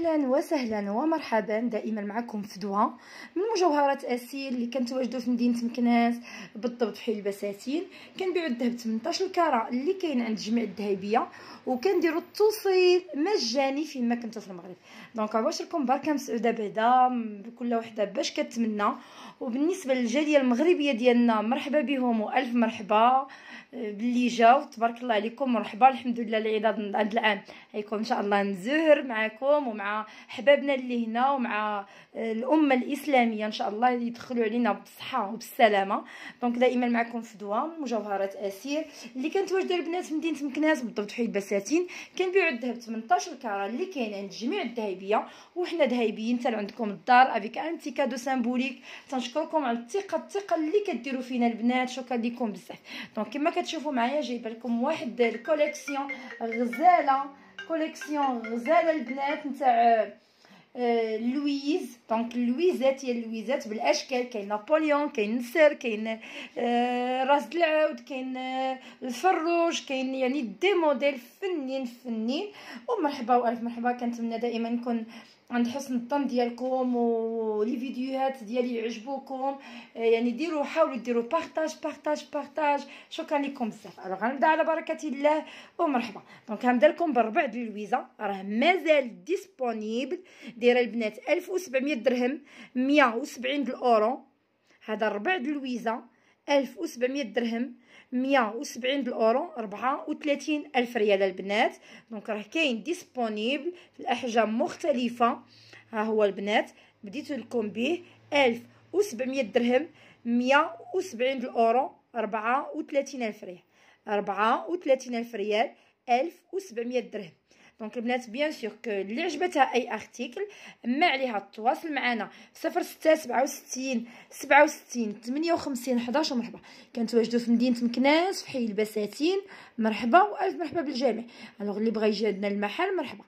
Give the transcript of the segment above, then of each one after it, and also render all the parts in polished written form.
اهلا وسهلا ومرحبا دائما معكم فدوى من مجوهرات اسيل اللي كنتواجدوا في مدينه مكناس، بالضبط في حي البساتين. كنبيعوا الذهب 18 كاره اللي كاين عند جميع الذهبيه، وكنديروا التوصيل مجاني فيما كنتو في المغرب. دونك عباشركم بركه مسعوده بعدا بكل وحده باش كتمنى. وبالنسبه للجاليه المغربيه ديالنا مرحبا بهم والف مرحبا باللي جاو، تبارك الله عليكم، مرحبا. الحمد لله العيد هذا العام هيكم ان شاء الله نزهر معكم ومع حبابنا اللي هنا ومع الامه الاسلاميه ان شاء الله يدخلوا علينا بالصحه وبالسلامه. دونك دائما معكم فدوى مجوهرات اسير اللي كنتواجدوا البنات في مدينه مكناس، بالضبط حي البساتين. كنبيعوا الذهب 18 كاره اللي كاين عند جميع الذهبيه، وحنا ذهبيين حتى عندكم الدار افيك ان تي كادو سامبوليك. تنشكركم على الثقه اللي كديروا فينا البنات، شكرا لكم بزاف. دونك كما كتشوفوا معايا جايبه لكم واحد الكوليكسيون غزاله البنات نتاع لويز. دونك اللويزات هي اللويزات بالاشكال، كاين نابليون، كاين نسر، كاين راس العود، كاين الفروج، كاين يعني دي موديل فنين. ومرحبا والف مرحبا. كنتمنى دائما نكون عند حسن الظن ديالكم ولي فيديوهات ديالي يعجبوكم، يعني ديروا حاولوا ديروا بارطاج. شكرا لكم بزاف. غنبدا على بركه الله ومرحبا. دونك غنبدا لكم بالربع ديال لويزا، راه مازال ديسپونيبل، دايره البنات 1700 درهم 170 الاورو. هذا الربع ديال لويزا 1700 درهم 170 الاورو، 34 الف ريال البنات. دونك راه كاين ديسپونيبل في الاحجام مختلفه. ها هو البنات بديت لكم به 1700 درهم 170 الاورو، 34 الف ريال، 34 الف ريال 1700 درهم. دونك البنات بيان سور اللي عجبتها اي ارتيكل ما عليها تواصل معنا 06 67 58 11 مرحبا. كنتواجدوا في مدينه مكناس في حي البساتين. مرحبا والف مرحبا بالجميع. الوغ اللي بغى يجي عندنا المحل مرحبا.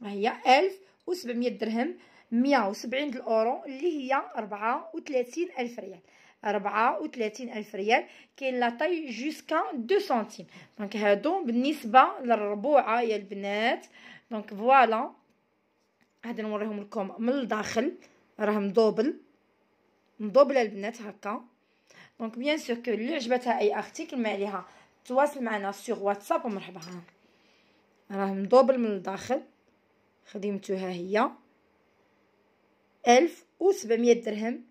ها هي 1700 درهم 170 الاورو اللي هي 34 الف ريال، 34 الف ريال. كاين لا طاي جوسكا 2 سنتيم. دونك هادو بالنسبه للربوعه يا البنات. دونك فوالا هذا نوريهم لكم من الداخل، راه مدوبل البنات هكا. دونك بيان سور اللي عجبتها اي ارتيكل ما عليها تواصل معنا سور واتساب ومرحبا. راه مدوبل من الداخل، خدمته ها هي 1700 درهم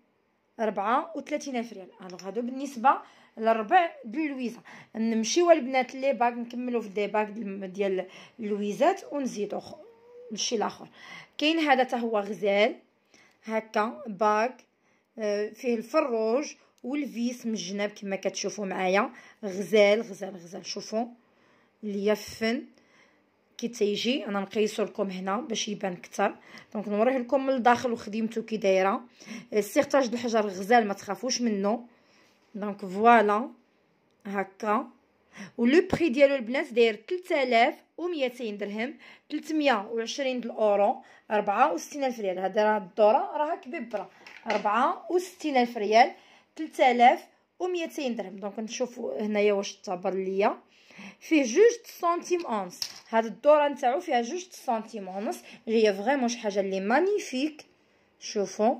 34 الف ريال. الوغ هادو بالنسبه للربع ديال لويزا. نمشيو البنات لي باك، نكملوا في دي باك ديال لويزات ونزيدو الشي الاخر. كاين هذا حتى هو غزال هكا باك فيه الفروج والفيس من الجناب كما كتشوفوا معايا. غزال شوفوا اللي فن كي تيجي. انا نقيسو لكم هنا باش يبان اكثر. دونك نوريه لكم من الداخل وخدمته كي دايره. السيرتاج د الحجر غزال ما تخافوش منه. دونك فوالا هكا. ولو بري ديالو البنات داير 3200 درهم 320 الاورو، 64 الف ريال. هذا الدوره راها كبيبره 64 الف ريال 3200 درهم. دونك نشوفوا هنايا واش تعبر ليا فيه 2 سنتيم اونص. هاد الدوره نتاعو فيها 2 سنتيم اونص، هي فريمون شي حاجه اللي مانيفيك. شوفوا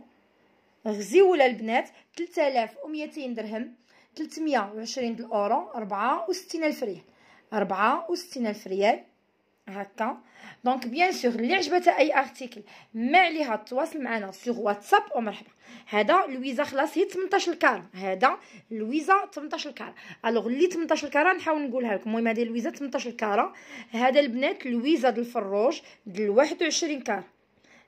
غزيوله البنات 3200 درهم 320 الاورو، 64 الف ريال، 64 الف ريال هكا. دونك بيان سور اللي عجبتها اي ارتيكل ما عليها تواصل معنا سور واتساب ومرحبا. هذا لويزا خلاص هي 18 كاره. هذا لويزا 18 كاره. الوغ اللي 18 كاره نحاول نقولها لكم. المهم هذه لويزا 18 كاره. هذا البنات لويزا د الفروج د 21 كاره.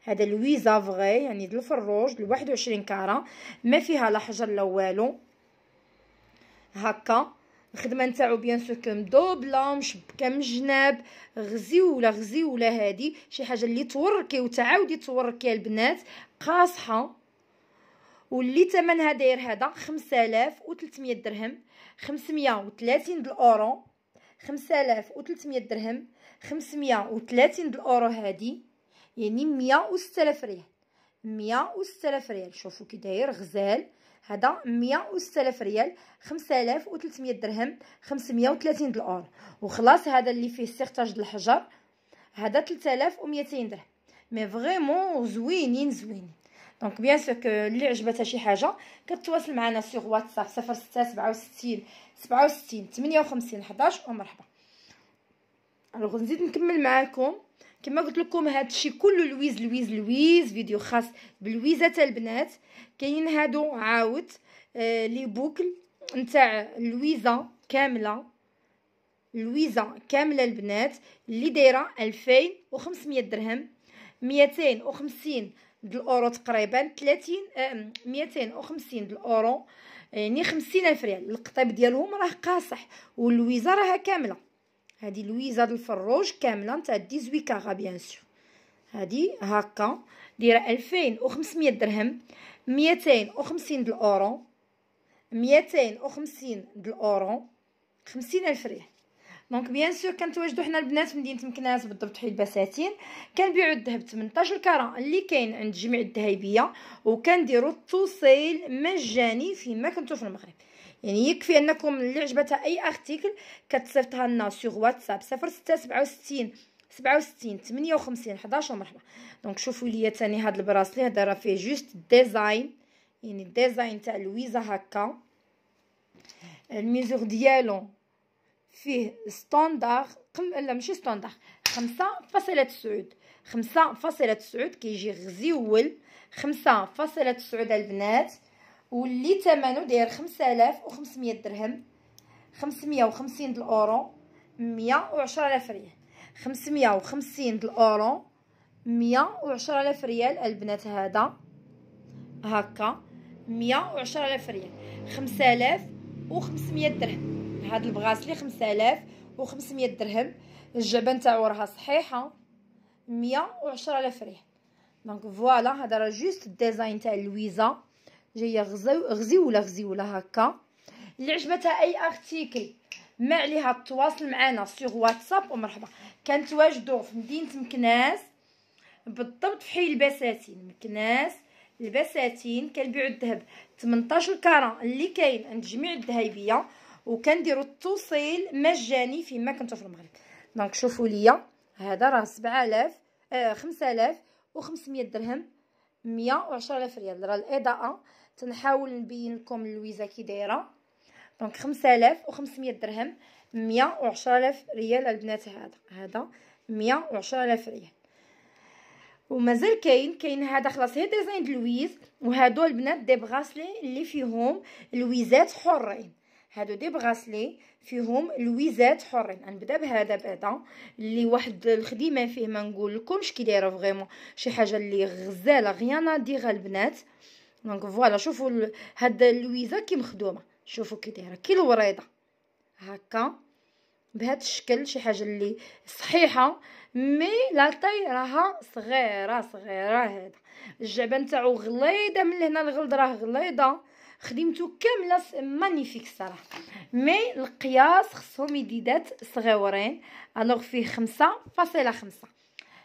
هذا لويزا فغي يعني د الفروج د 21 كاره، ما فيها لا حجر لا والو هكا. الخدمه نتاعو بيان سور مدوبله مشبكه من الجناب. غزيوله هذه شي حاجه اللي توركي وتعاودي توركي البنات قاصحه. واللي ثمنها داير هذا 5300 درهم 530 الاورو، 5300 درهم 530 الاورو. هذه يعني 106 ريال، 106 ريال. شوفوا كي داير غزال. هذا 106 ريال 5300 درهم 530 الاورو. وخلاص هذا اللي فيه سيرتاج د الحجر هذا 3200 درهم. مي فريمون زوينين زوينين. دونك بيان سور كو اللي عجبتها شي حاجه كتواصل معنا سوغ واتساب 0667 67 58 11 ومرحبا. الوغ نزيد نكمل معاكم كما قلت لكم هادشي كله لويز فيديو خاص بلويزه تاع البنات. كاين هادو عاود لي بوكل نتاع لويزه كامله البنات اللي دايره 2500 درهم 250 د الاورو تقريبا 30 250 د الاورو يعني 50,000 ريال. القطيب ديالهم راه قاصح واللويزه راها كامله. هذه لويزه د الفروج كامله نتاع 18 كارا بيان سور. هذه هكا دايره 2500 درهم 250 د الاورو 250 د الاورو 50,000 ريال. دونك بيان سور كنتواجدوا حنا البنات في مدينه مكناس بالضبط حي البساتين. كنبيعوا الذهب 18 كارا اللي كاين عند جميع الذهبيه وكنديروا التوصيل مجاني فيما كنتو في المغرب. يعني يكفي انكم اللي عجبتها اي ارتيكل كتصيفطها لنا سوغ واتساب 0667 67 58 11 ومرحبا. دونك شوفوا لي ثاني هذا البراسلي هذا راه فيه جوست ديزاين يعني الديزاين تاع لويزه هكا. الميزور ديالو فيه ستاندار لا ماشي ستاندار 5.9 كيجي غزيول 5.9 البنات واللي ثمنه داير 5500 درهم 550 د الاورو 110,000 ريال 550 د الاورو 110,000 ريال البنات. هذا هكا 110,000 ريال 5500 درهم. هاد البغاسلي 5500 درهم. الجعبه نتاعو راها صحيحه 110,000 ريال. دونك فوالا هذا راه جوست الديزاين تاع لويزه جايه غزيوله هكا. اللي عجبتها اي ارتيكل ما عليها تواصل معنا سوغ واتساب ومرحبا. كنتواجدوا في مدينه مكناس بالضبط في حي البساتين. مكناس البساتين كنبيعوا الذهب 18 كارا اللي كاين عند جميع الذهبيه وكنديروا التوصيل مجاني فيما كنتو في المغرب. دونك شوفوا ليا هذا راه 5500 درهم 110,000 ريال. راه الاضاءه تنحاول نبين لكم اللويزه كي دايره. دونك 5500 درهم 110,000 ريال البنات. هذا 110,000 ريال. ومازال كاين هذا خلاص هي ديزاين د لويز. وهادو البنات دي بغاسلي اللي فيهم لويزات حرين. هادو دي بغاسلي فيهم لويزات حرين. غنبدا بهذا بعدا اللي واحد الخديمه فيه ما نقول لكمش كي دايره فريمون شي حاجه اللي غزاله غيانا ديغا البنات. دونك فوالا شوفوا هاد اللويزه كي مخدومه. شوفوا كي دايره كي الوريضه هكا بهذا الشكل. شي حاجه اللي صحيحه مي لا طاي راها صغيره. هذا الجعبه نتاعو غليظه من هنا الغلظ راه غليظه. خدمته كامله مانيفيك الصراحه. مي القياس خصهم يديدات صغيورين. الوغ فيه 5.5.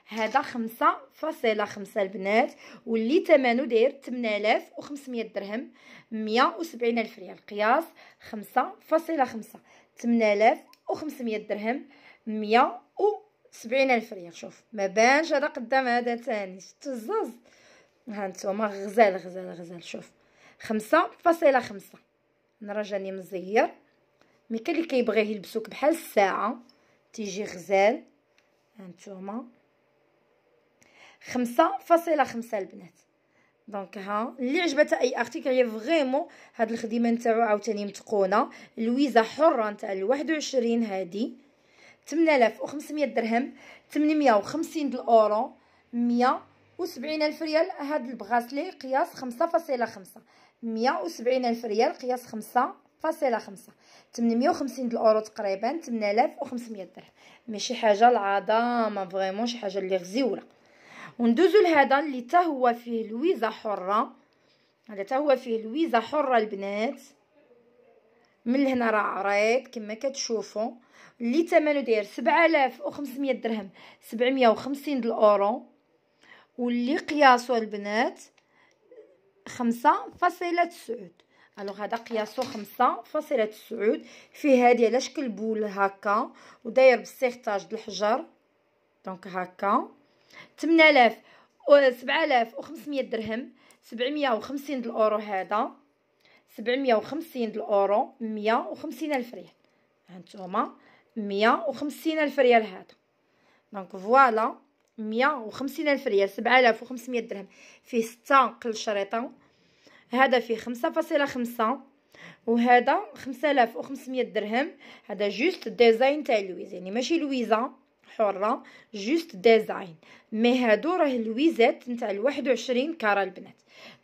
هذا 5.5 البنات واللي ثمنه داير 8500 درهم 170,000 ريال. قياس 5.5 8500 درهم 170,000 ريال. شوف ما بانش هذا قدام هذا ثاني. شفتوا الزاز ها نتوما غزال. شوف 5.5 انا راه جاني مزير مي كاين اللي كيبغيه يلبسوك بحال الساعه تيجي غزال. هانتوما 5.5 البنات. دونك ها اللي عجبتها اي ارتيكل هي فريمون هاد الخدمه نتاعو عاوتاني متقونه. لويزه حره نتاع 21 هادي 8500 درهم 850 د الاورو 170,000 ريال. هاد البغاسلي قياس 5.5 170,000 ريال. قياس 5.5 850 د الاورو تقريبا 8500 درهم. ماشي حاجه العظامه فريمون شي حاجه اللي غزيوله. وندوزو لهذا اللي تا هو فيه لويزه حره. هذا تا هو فيه لويزه حره البنات. من هنا راه عريض كما كتشوفوا اللي ثمنه داير 7500 درهم 750 د الاورو واللي قياسو البنات 5.9. الوغ هذا قياسو 5.9 فيه هادي على شكل بول هكا وداير بالسيغتاج د الحجر. دونك هكا 7500 درهم، 750 الأورو هذا، 750 الأورو، 150 ألف ريال. هانتوما 150 ألف ريال هذا. دونك فوالا 150 ألف ريال، 7500 درهم فيه 6 قل شريطة، هذا فيه 5.5، وهذا 5500 درهم. هذا جوست ديزاين تاع لويز، يعني ماشي لويزه حره، جوست ديزاين. مي هادو راه لويزات نتاع 21 كاره البنات.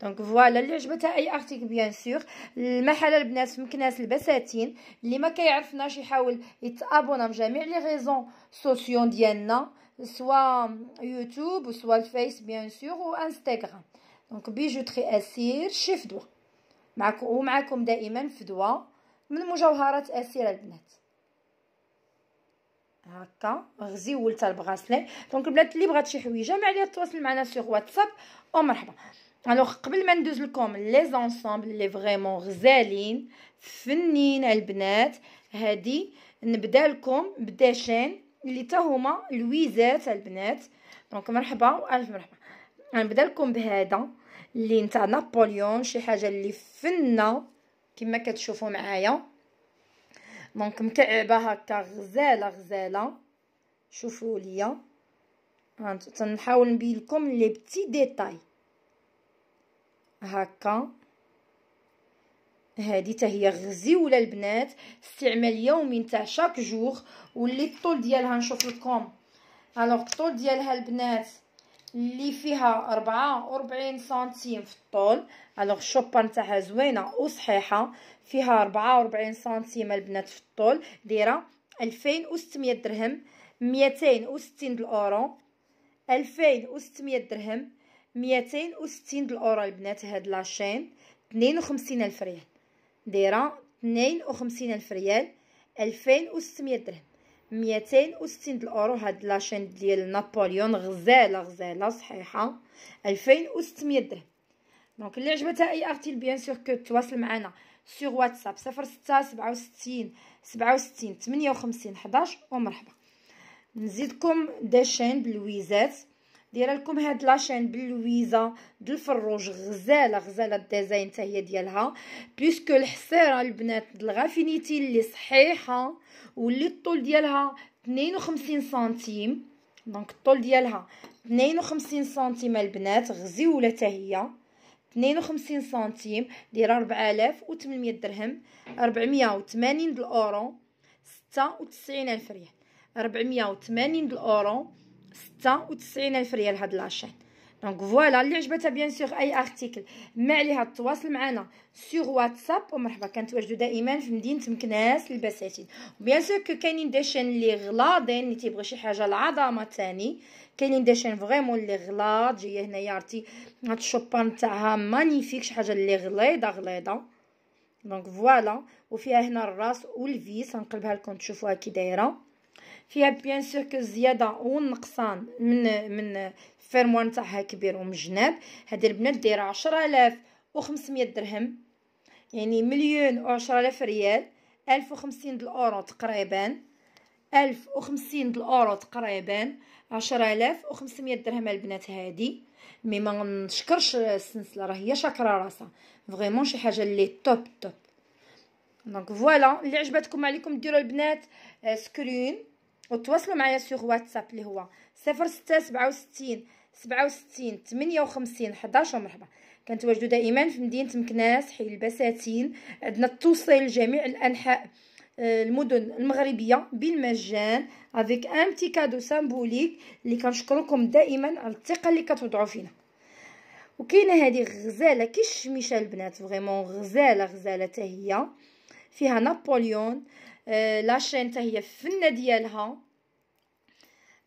دونك فوالا اللي عجبتها اي ارتيكل بيان سور. المحل البنات في مكناس البساتين. اللي ما كيعرفناش يحاول يتابونا بجميع لي ريزون سوسيو ديالنا، سوا يوتيوب وسوا الفيس بيان سور وانستغرام. دونك بيجوتري اسير شي فدوى ومعكم دائما فدوى من مجوهرات اسير البنات. هكا غزيول تاع البغاسلي. دونك البنات اللي بغات شي حويجه ما عليها تواصل معنا سوغ واتساب ومرحبا. الوغ قبل ما ندوز لكم لي زونسومبل اللي فريمون غزالين فنين البنات، هادي نبدا لكم بداشين اللي تا هما لويزات البنات. دونك مرحبا والف مرحبا. غنبدا لكم بهذا اللي نتاع نابليون، شي حاجه اللي فنه كما كتشوفوا معايا. دونك مكعبه هكا غزاله. شوفوا ليا تنحاول نبين لكم لي بتي ديتاي هكا. هذه حتى هي غزيوله البنات، استعمال يومي نتاع شاك جور. واللي الطول ديالها نشوف لكم. الوغ الطول ديالها البنات اللي فيها 44 سنتيم في الطول. الوغ الشوبه نتاعها زوينه وصحيحه، فيها 44 سنتيم البنات في الطول، دايره 2600 درهم، 260 الاورو، 2600 درهم، 260 الاورو البنات. هاد لاشين 52 الف ريال، دايره 52 الف ريال، 2600 درهم، 260 الاورو. هاد لاشين ديال نابليون غزاله صحيحه، 2600 درهم. دونك اللي عجبتها اي ارتيل بيان سور كو تواصل معنا سور واتساب 06 67 67 58 11 ومرحبا. نزيدكم داشين بلويزات، دايره لكم هاد لاشين باللويزه د الفروج غزاله الديزاين حتى هي ديالها، بيسكو الحصيره البنات د الغافينيتي اللي صحيحه واللي الطول ديالها 52 سنتيم. دونك الطول ديالها 52 سنتيم البنات، غزيوله حتى هي 52 سنتيم، دايره 4800 درهم، 480 الاورو، 96 الف ريال، 480 الاورو، 96 الف ريال هاد لاشين. دونك فوالا اللي عجبتها بيان سور اي ارتيكل ما عليها تواصل معنا سور واتساب ومرحبا. كنتواجدوا دائما في مدينه مكناس البساتين. وبيان سور كاينين دي شين اللي غلاضين اللي تيبغي شي حاجه العظمه تاني، كاينين دي شين فريمون اللي غلاض. جايه هنايا عرفتي هاد الشوبه نتاعها مانيفيك، شي حاجه اللي غليظه. دونك فوالا وفيها هنا الراس والفيس، غنقلبها لكم تشوفوها كي دايره. فيها بيان سور كو الزياده والنقصان من الفرموان نتاعها كبير ومن الجناب. هاد البنات دايره 10500 درهم، يعني 1,010,000 ريال، 1050 الاورو تقريبا، 1050 الاورو تقريبا، 10500 درهم البنات هادي. مي ما نشكرش السلسله، راه هي شاكره راسها فريمون، شي حاجه اللي توب. دونك فوالا اللي عجبتكم عليكم ديروا البنات سكرين وتواصلوا معايا سور واتساب اللي هو 06 67 67 58 11 ومرحبا. كنتواجدوا دائما في مدينه مكناس حي البساتين. عندنا التوصيل لجميع الانحاء المدن المغربيه بالمجان افيك ان بتي كادو سامبوليك اللي كنشكركم دائما على الثقه اللي كتوضعوا فينا. وكاينه هذه غزاله كي الشميشه البنات، فريمون غزاله حتى هي، فيها نابليون لاشين حتى هي فنه ديالها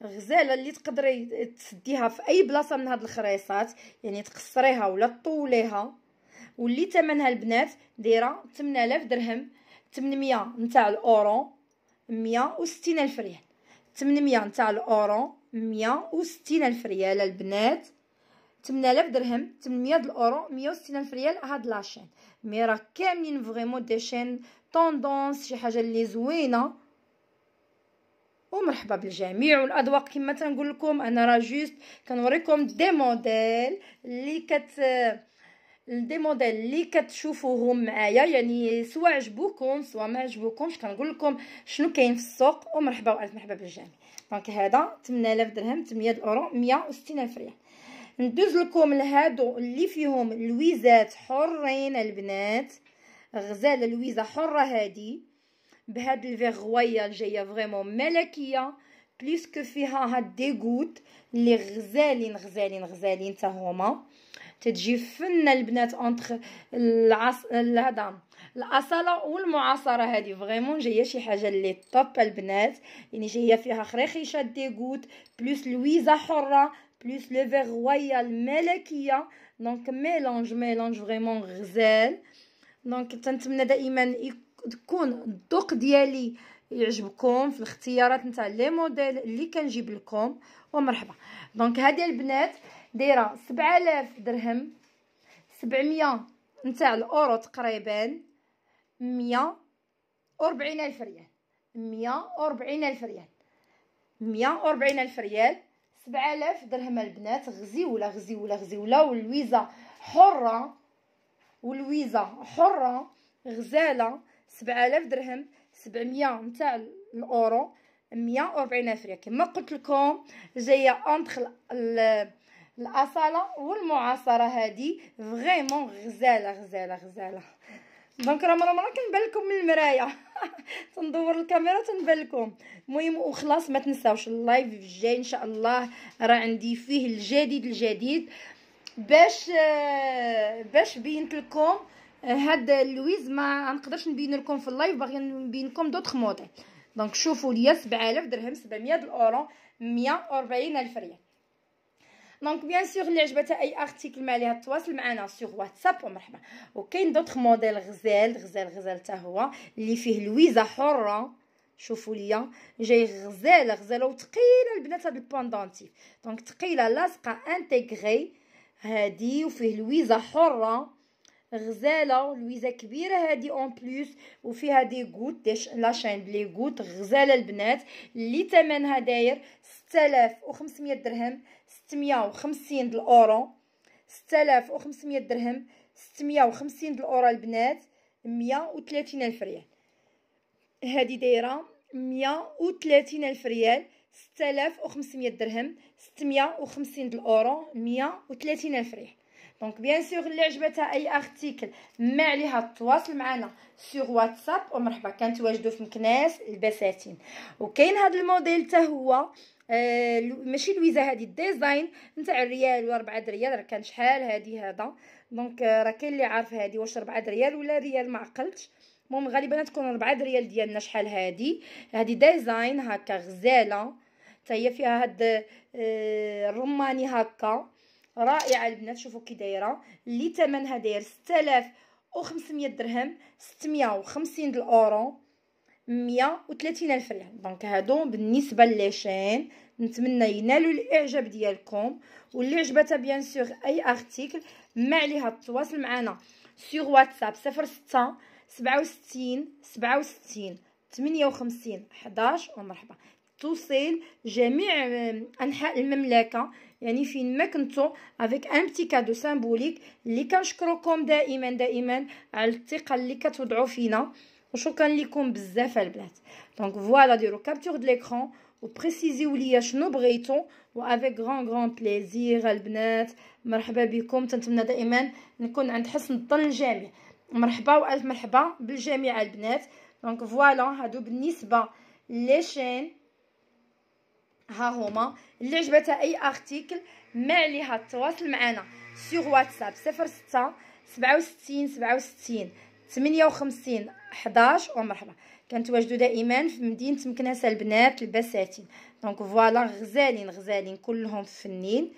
غزاله اللي تقدري تسديها في اي بلاصه من هاد الخريصات، يعني تقصريها ولا تطوليها. واللي ثمنها البنات دايره 8000 درهم، 800 نتاع الاورو، 160 الف ريال، 800 نتاع الاورو، 160 الف ريال البنات، 8000 درهم، 800 الاورو، 160 الف ريال. هاد لاشين مي راه كاملين فريمون دي شين طوندونس، شي حاجه اللي زوينه ومرحبا بالجميع والاذواق. كما تنقول لكم انا راه جوست كنوريكم دي موديل اللي كتشوفوهم معايا، يعني سواء عجبوكم سواء ما عجبوكمش، كنقول لكم شنو كاين في السوق. ومرحبا والف مرحبا بالجميع. دونك هذا 8000 درهم، 8 اورو، 160000 ريال. ندوز لكم لهادو اللي فيهم لويزات حرين البنات، غزاله لويزه حره هادي بهاد الفيغويال جايه فريمون ملكيه، بليسكو فيها هاد دي غوت اللي غزالين غزالين غزالين حتى هما. تتجي فنه البنات اونطخ هذا الاصاله والمعاصره، هذه فريمون جايه شي حاجه اللي طوب البنات، يعني جايه فيها خريخيشات دي غوت بلوس لويزه حره بلوس لو فيغويال ملكيه. دونك ميلونج فريمون غزال. دونك تنتمنى دائما تكون الذوق ديالي يعجبكم في الاختيارات نتاع لي موديل اللي كنجيب لكم. ومرحبا. دونك هذه البنات دايره 7000 درهم، 700 نتاع الاورو تقريبا، 140000 ريال، 140000 ريال، 140000 ريال، 7000 درهم البنات. غزيوله غزيوله غزيوله، واللويزه حره، واللويزه حره غزاله. 7000 درهم، 700 نتاع الاورو، 140000 ريال. كما قلت لكم جايه اونطخ الاصاله والمعاصره، هذه فريمون غزاله غزاله غزاله. دونك راه مره كنبان لكم من المرايه تندور الكاميرا تنبان لكم. المهم وخلاص ما تنساوش اللايف الجاي ان شاء الله راه عندي فيه الجديد باش بينت لكم هاد اللويز. ما نقدرش نبين لكم في اللايف، باغي نبين لكم دوطخ موديل. دونك شوفوا ليا 7000 درهم، 700 الاورو، 140000 ريال. دونك بيان سور اللي عجبتها اي ارتيكل ما عليها تواصل معنا سور واتساب. ومرحبا. وكاين دوطخ موديل غزال غزال غزال حتى هو اللي فيه لويزه حره. شوفوا ليا جاي غزاله غزاله وثقيله البنات. هاد البوندونتيف دونك ثقيله لاصقه انتغري هادي، وفيه لويزه حره غزاله، لويزه كبيره هادي اون بلوس، وفيها دي غوت لا شين لي غوت غزاله البنات. اللي ثمنها داير 6500 درهم، 650 الاورو، 6500 درهم، 650 الاورو البنات، 130000 ريال. هذه دايره 130000 ريال، 6500 درهم، 650 الاورو، 130000 ريال. دونك بيان سور اللي عجبتها اي ارتيكل ما عليها تواصل معنا سور واتساب. ومرحبا. كنتواجدوا في مكناس البساتين. وكاين هذا الموديل حتى هو ماشي لويزه، هذه الديزاين نتاع الريال و4 ريال، راه كان شحال هذا. دونك راه كاين اللي عارف هذه واش 4 ريال ولا ريال ما عقلتش. المهم غالبا تكون 4 ريال ديالنا. شحال هذه ديزاين هكا غزاله حتى هي، فيها هاد الرماني هكا رائعه البنات. شوفوا كي دايره، اللي ثمنها داير 6500 درهم، 650 الاورو، 130000 ريال. دونك هادو بالنسبه للشين. نتمنى ينالوا الاعجاب ديالكم، واللي عجبتها بيان سور اي ارتيكل ما عليها التواصل معنا سور واتساب 06 67 67 58 11. ومرحبا. توصل جميع انحاء المملكه، يعني فين ما كنتو افيك ان بتي كادو سامبوليك. اللي كنشكركم دائما على الثقه اللي كتوضعوا فينا، وشكرا لكم بزاف البنات. دونك فوالا ديروا كابتور د ليكران وبريسيزيو ليا شنو بغيتو، وافيك غران بليزير البنات. مرحبا بكم. تنتمنى دائما نكون عند حسن الظن الجميع. مرحبا والف مرحبا بالجميع البنات. دونك فوالا هادو بالنسبه لي شين. ها هما اللي عجبتها اي ارتيكل ما عليها التواصل معنا سور واتساب 06 67 67 58 11. ومرحبا. كنتواجدوا دائما في مدينه مكناس البنات البساتين. دونك فوالا غزالين كلهم فنين.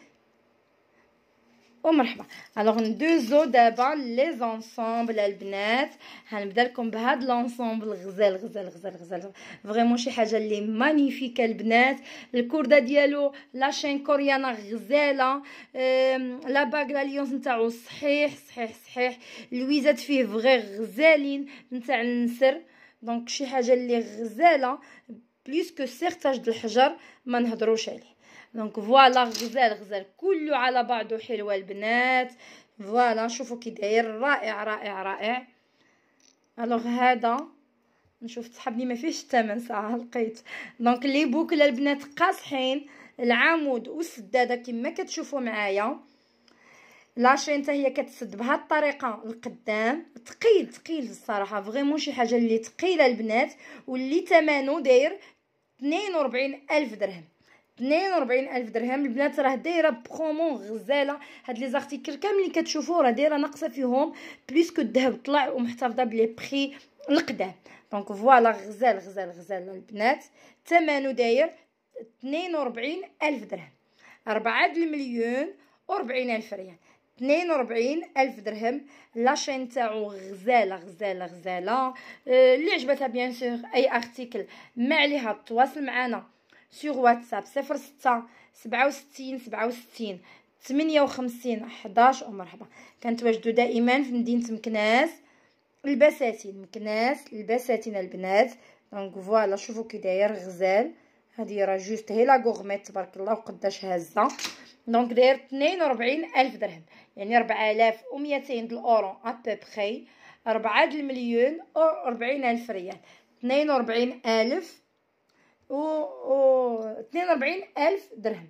ومرحبا. الوغ ندوزو دابا لي زونسومبل البنات. هنبدا لكم بهاد لونسومبل غزال فريمون شي حاجه اللي مانيفيك البنات. الكورده ديالو لا شين كوريانا غزاله، لا باغ لا ليونس نتاعو صحيح. اللويزات فيه فغي غزالين نتاع النسر. دونك شي حاجه اللي غزاله بليس كو سيغتاج د الحجر ما نهضروش عليه. دونك فوالا غزال كله على بعضه حلوه البنات. فوالا شوفوا كي داير رائع رائع رائع. الوغ هذا نشوف تحبني ما فيهش الثمن ساعه لقيت. دونك لي بوكل البنات قاصحين العمود والسداده كما كتشوفوا معايا. لاشين حتى هي كتسد بهاد الطريقه القدام. ثقيل الصراحه فريمون شي حاجه اللي ثقيله البنات واللي ثمنه داير 42000 درهم. 42000 درهم البنات. راه دايره برومو غزاله. هاد لي زارتيكل كاملين كتشوفوا راه دايره ناقصه فيهم بليس كو الذهب طلع ومحتفظه بلي بري القدام. دونك فوالا غزال البنات. ثمنه داير 42000 درهم. 4,040,000 ريال. 42000 درهم. لاشين تاعو غزاله. اللي عجبتها بيان سور اي ارتيكل ما عليها تواصل معنا سور واتساب 06 67 58 11 ومرحبا. كنتواجدوا دائما في مدينه مكناس البساتين البنات. دونك فوالا شوفوا كي داير غزال. هذه راه جوست هي لا غورميت تبارك الله وقداش هازه. دونك داير 42000 درهم يعني 4200 الاورو ابوبخي. 4,040,000 ريال. 42000 42000 درهم.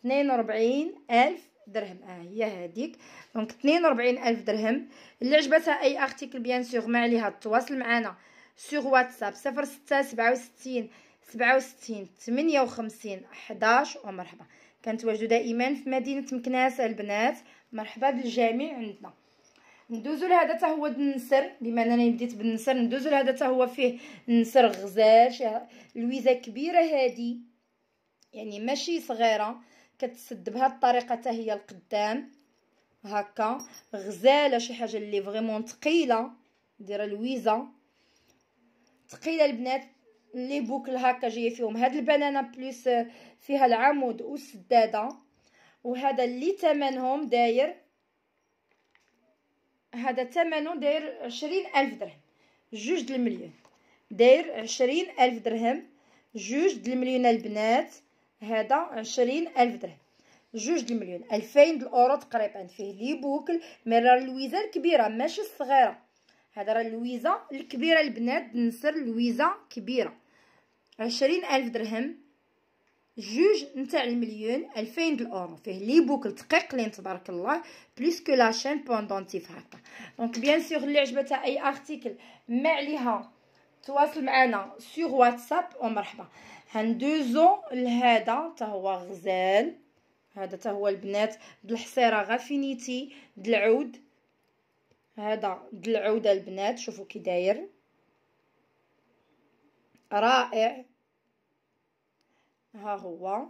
42000 درهم هي هذيك. دونك 42000 درهم. اللي عجبتها اي ارتيكل بيان سور ما عليها تواصل معنا سور واتساب 06 67 58 11 ومرحبا. كنتواجدوا دائما في مدينه مكناس البنات. مرحبا بالجميع عندنا. ندوزو لهذا حتى هو النسر بما انني بديت بالنسر. ندوزو لهذا حتى هو فيه نسر غزال. لويزه كبيره هذه يعني ماشي صغيره كتسد بهذه الطريقه حتى هي القدام هكا غزاله. شي حاجه اللي فريمون ثقيله. دايره لويزه ثقيله البنات. لي بوكل هكا جايه فيهم هاد البنانه بليس فيها العمود والسداده. وهذا اللي ثمنهم داير هذا ثمنه داير 20000 درهم. 2 المليون داير 20000 درهم. 2 المليون البنات. هذا 20000 درهم. 2 المليون 2000 الاورو تقريبا. فيه لي بوكل مي راه اللويزه الكبيره ماشي الصغيره. هذا راه اللويزه الكبيره البنات. نسر لويزه كبيره. 20000 درهم. 2 نتاع المليون 2000 الاورو. فيه لي بوكل دقيقين تبارك الله بليس كو لاشين بوندونتيف هكا. دونك بيان سور اللي عجبتها اي ارتيكل ما عليها تواصل معنا سور واتساب ومرحبا. هندوزو لهذا حتى هو غزال. هذا حتى هو البنات بالحصيره غافينيتي د العود. هذا د العود البنات. شوفوا كي داير رائع. ها هو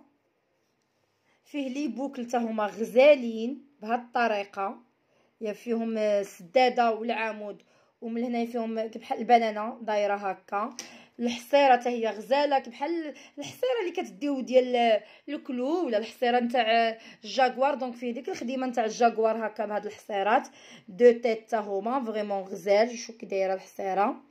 فيه لي بوكل حتى هما غزالين بهاد الطريقه. يا فيهم السداده والعمود ومن هنا فيهم بحال البنانه دايره هكا. الحصيره حتى هي غزاله بحال الحصيره اللي كتديو ديال الكلو ولا الحصيره نتاع الجاكوار. دونك فيه ديك الخديمه نتاع الجاكوار هكا بهاد الحصيرات دو تيت حتى هما فريمون غزال. شوف كي دايره الحصيره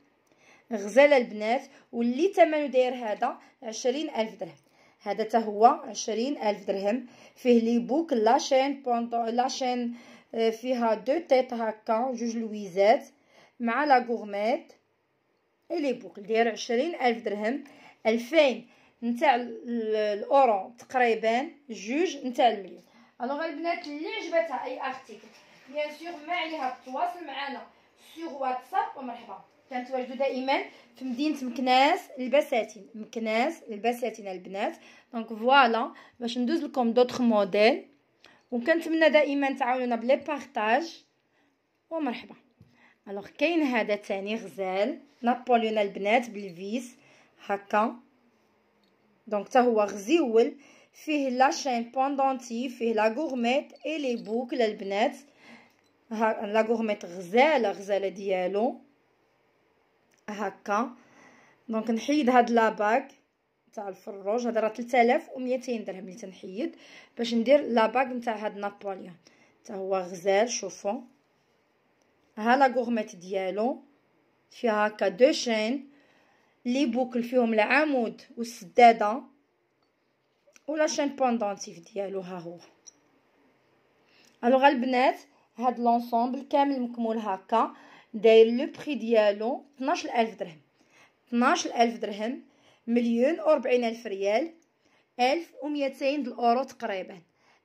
غزاله البنات. واللي ثمنه داير هذا 20000 درهم. هذا حتى هو 20000 درهم. فيه لي بوك لاشين فيها دو تيت هكا 2 لويزات مع لا غورميت. لي بوك داير 20000 درهم. 2000 نتاع الاورو تقريبا. 2 نتاع المليون. الوغ البنات اللي عجبتها اي ارتيكل بيان سور ما عليها تواصل معنا سور واتساب ومرحبا. كنتواجدوا دائما في مدينه مكناس البساتين البنات. دونك فوالا باش ندوز لكم دوطخ موديل. وكنتمنى دائما تعاونونا بلي بارطاج ومرحبا. الوغ كاين هذا تاني غزال نابوليون البنات بالفيس هكا. دونك حتى هو غزيول. فيه لاشين بوندونتي. فيه لا غورميت اي لي بوكل البنات. لا غورميت غزاله ديالو هكا. دونك نحيد هاد لاباك تاع الفروج. هذا راه 3200 درهم اللي تنحيد باش ندير لاباك نتاع هاد نابوليون. حتى هو غزال. شوفوا ها لا غورميت ديالو فيها هكا دو شين لي بوكل فيهم العمود والسداده ولا شين بوندونتيف ديالو. ها هو. الوغ البنات هاد لونسومبل كامل مكمول هكا داير لو بري ديالو 12000 درهم. 12000 درهم، 1,040,000 ريال، 1200 الاورو تقريبا.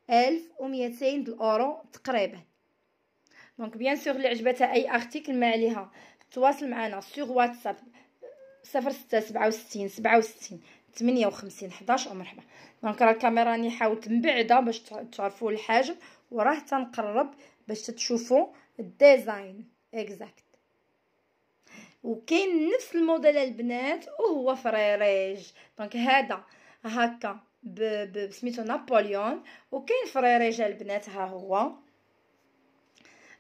1200 الاورو تقريبا. دونك بيان سور اللي عجبتها اي ارتيكل ما عليها تواصل معنا سور واتساب 0667 67 58 11 ومرحبا. دونك راه الكاميرا راني حاولت مبعده باش تعرفوا الحجم، وراه تنقرب باش تشوفوا الديزاين اكزاكت. وكاين نفس الموديل البنات وهو فريريج. دونك هذا هكا بسميتو نابليون، وكاين فريريج البنات ها هو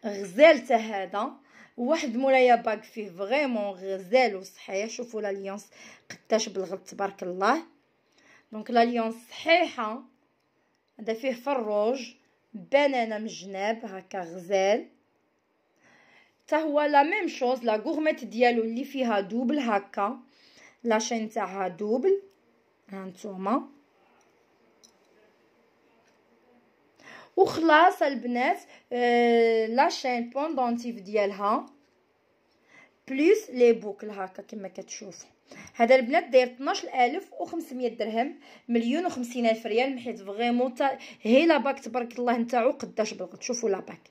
غزال حتى هذا. واحد مولايا باك فيه فريمون غزال وصحيح. شوفوا لاليونس قداش بالغلط تبارك الله. دونك لاليونس صحيحه. هذا فيه فروج بنانه من الجناب هكا غزال. حتى هو لا ميم شوز. لا غورميت ديالو اللي فيها دوبل هكا، لاشين تاعها دوبل هانتوما. وخلاص البنات لاشين بوندونتيف ديالها بليس لي بوكل هكا كما كتشوفوا. هذا البنات داير 12500 درهم، 1,050,000 ريال. محيت فريمون هي لاباك تبارك الله نتاعو قداش بالغلط. شوفوا لاباك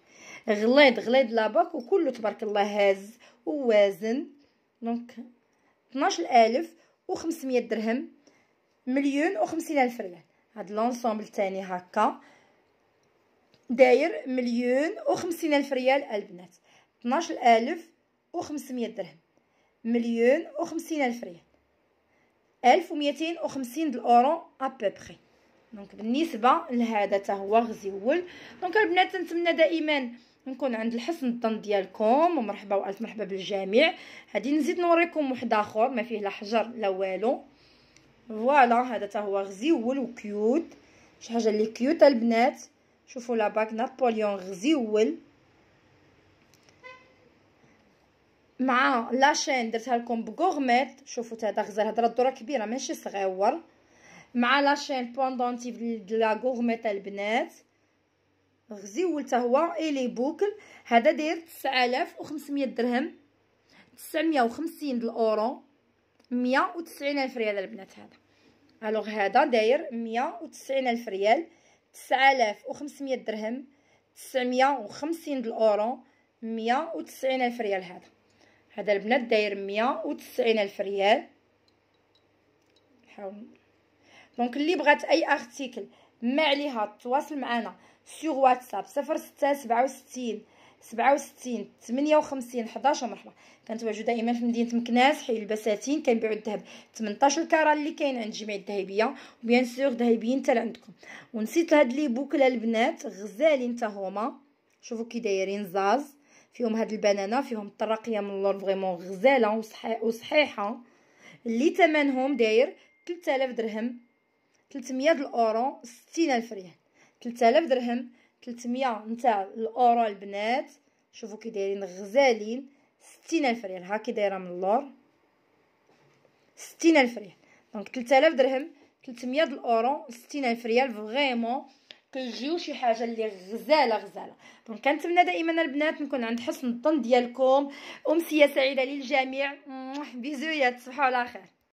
غليظ لاباك وكله تبارك الله هاز ووازن. دونك 12500 درهم، 1,050,000 ريال. هاد لونسومبل تاني هكا داير 1,050,000 ريال البنات. 12500 درهم، 1,050,000 ريال، 1250 الاورو ابوبخي. دونك بالنسبه لهذا حتى هو غزيول. دونك البنات نتمنى دائما نكون عند الحسن الظن ديالكم، ومرحبا والف مرحبا بالجميع. هادي نزيد نوريكم واحد اخر ما فيه لا حجر لا والو. فوالا هذا حتى هو غزيول وكيوت، شي حاجه اللي كيوت البنات. شوفوا لا باك نابليون غزيول مع لاشين درتها لكم بغورميت. شوفوا هذا غزال، هذا الدوره كبيره ماشي صغيور، مع لاشين بوندونتيف د لا غورميت البنات غزيول حتى هو. اي لي بوكل هذا داير 9500 درهم، 950 الاورو، 190,000 ريال البنات. هذا الوغ هذا داير 190,000 ريال، 9500 درهم، 950 الاورو، 190,000 ريال. هذا البنات داير 190,000 ريال. حاول. دونك اللي بغات اي ارتيكل ما عليها تواصل معنا سور واتساب 0667 67 58 11 مرحبا. كنتواجدوا دائما في مدينه مكناس حي البساتين. كنبيعوا الذهب 18 كاره اللي كاين عند جميع الذهبيه، وبيان سور ذهبيين حتى عندكم. ونسيت هاد لي بوكل البنات غزالين حتى هما. شوفوا كي دايرين زاز، فيهم هاد البنانه، فيهم الطراقيه من اللور فريمون غزاله وصحيحه، اللي ثمنهم داير 3000 درهم، 300 الاورو، 60,000 ريال. 3000 درهم، 300 نتاع الاورو البنات. شوفوا كي دايرين غزالين، 60,000 ريال. هاكي دايره من اللور 60,000 ريال. دونك 3000 درهم، 300 الاورو، 60,000 ريال. فريمون كيجيو شي حاجه اللي غزاله. دونك كنتمنى دائما البنات نكون عند حسن الظن ديالكم. امسيه سعيده للجميع. بيزويات، تصبحوا على خير.